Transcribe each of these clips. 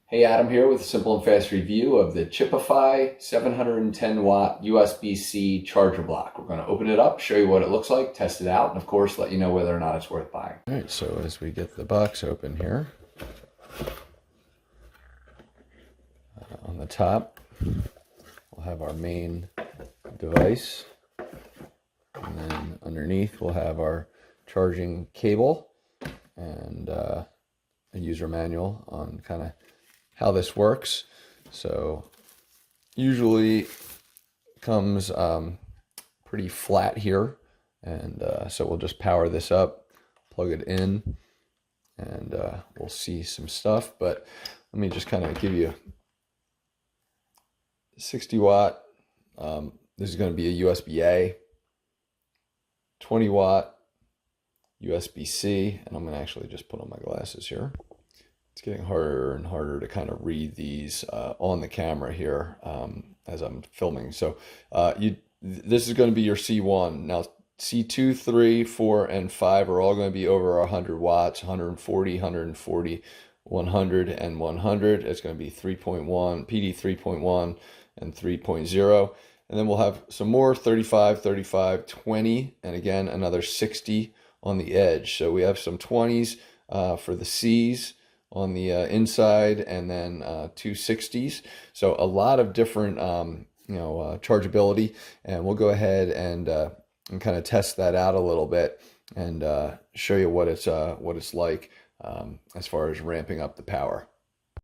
Hey, Adam here with a simple and fast review of the CHIPOFY 710 watt USB-C charger block. We're going to open it up, show you what it looks like, test it out, and of course let you know whether or not it's worth buying. All right, so as we get the box open here, on the top we'll have our main device, and then underneath we'll have our charging cable and a user manual on kind of how this works. So usually comes pretty flat here, and so we'll just power this up, plug it in, and we'll see some stuff. But let me just kind of give you 60 watt. This is going to be a USB-A, 20 watt USB-C, and I'm going to actually just put on my glasses here. It's getting harder and harder to kind of read these on the camera here as I'm filming. So this is going to be your C1. Now C2, 3, 4, and 5 are all going to be over 100 watts, 140, 140, 100, and 100. It's going to be 3.1, PD 3.1, and 3.0. And then we'll have some more 35, 35, 20, and again another 60 on the edge. So we have some 20s for the C's on the inside, and then two 60s. So a lot of different chargeability, and we'll go ahead and kind of test that out a little bit and show you what it's like as far as ramping up the power.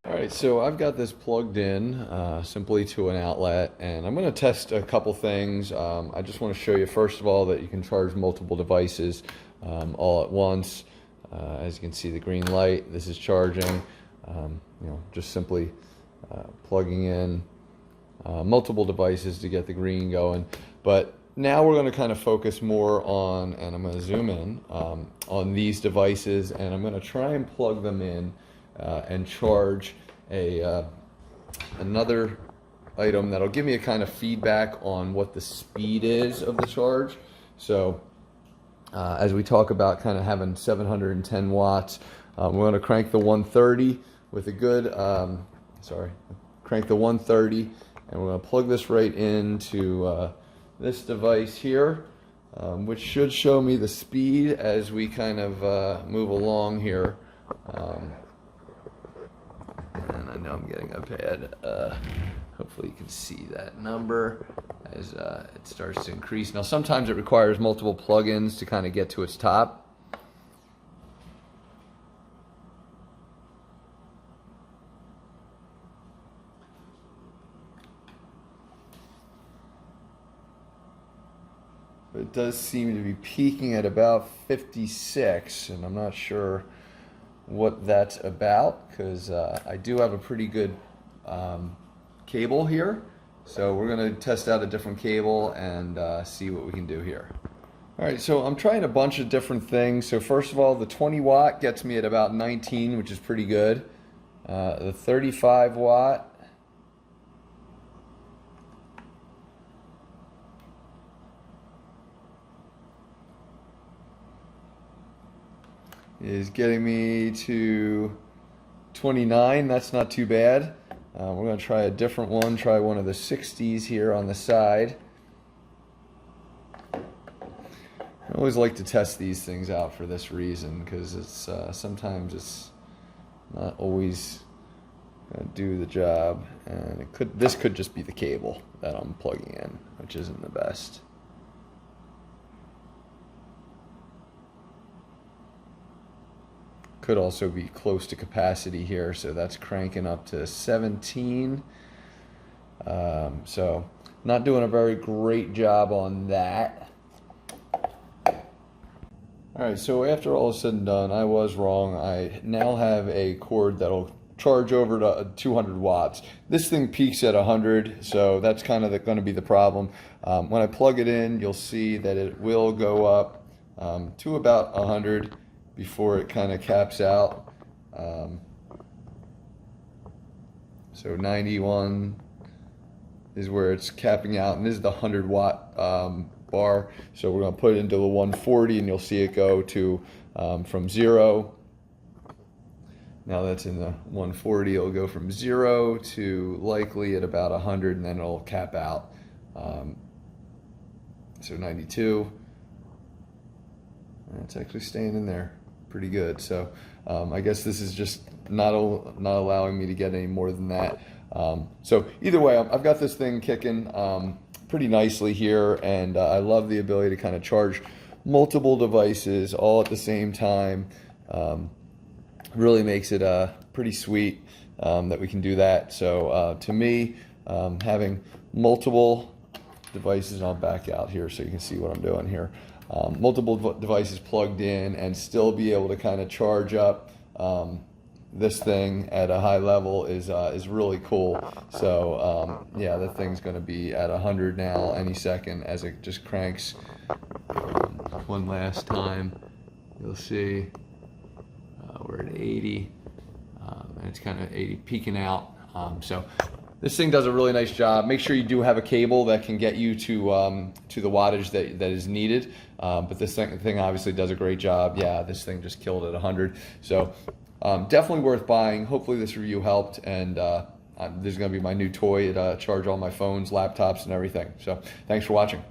All right, so I've got this plugged in simply to an outlet, and I'm going to test a couple things. I just want to show you first of all that you can charge multiple devices all at once. As you can see, the green light, this is charging, just simply plugging in multiple devices to get the green going. But now we're going to kind of focus more on, and I'm going to zoom in on these devices, and I'm going to try and plug them in and charge another item that'll give me a kind of feedback on what the speed is of the charge. So as we talk about kind of having 710 watts, we're going to crank the 130 with a good, crank the 130, and we're going to plug this right into this device here, which should show me the speed as we kind of move along here. And I know I'm getting a bad, hopefully you can see that number as it starts to increase. Now sometimes it requires multiple plugins to kind of get to its top. But it does seem to be peaking at about 56, and I'm not sure what that's about, because I do have a pretty good cable here. So we're going to test out a different cable and see what we can do here. All right, so I'm trying a bunch of different things. So first of all, the 20 watt gets me at about 19, which is pretty good. The 35 watt is getting me to 29. That's not too bad. We're going to try a different one, try one of the 60s here on the side. I always like to test these things out for this reason, because it's sometimes it's not always going to do the job, and this could just be the cable that I'm plugging in, which isn't the best. Could also be close to capacity here, so that's cranking up to 17. So not doing a very great job on that. All right, so after all is said and done, I was wrong. I now have a cord that'll charge over to 200 watts. This thing peaks at 100, so that's kind of going to be the problem. When I plug it in, you'll see that it will go up to about 100 before it kind of caps out. So 91 is where it's capping out, and this is the 100 watt bar. So we're going to put it into the 140, and you'll see it go to from 0 Now that's in the 140, it'll go from 0 to likely at about 100, and then it'll cap out. So 92, and it's actually staying in there pretty good. So I guess this is just not allowing me to get any more than that. So either way, I've got this thing kicking pretty nicely here, and I love the ability to kind of charge multiple devices all at the same time. Really makes it pretty sweet that we can do that. So to me, having multiple devices, I'll back out here so you can see what I'm doing here. Multiple devices plugged in and still be able to kind of charge up this thing at a high level is really cool. So yeah, the thing's going to be at 100 now any second as it just cranks. One last time, you'll see we're at 80, and it's kind of 80 peaking out. So this thing does a really nice job. Make sure you do have a cable that can get you to the wattage that is needed. But this thing obviously does a great job. Yeah, this thing just killed at 100. So definitely worth buying. Hopefully this review helped, and this is going to be my new toy to charge all my phones, laptops, and everything. So thanks for watching.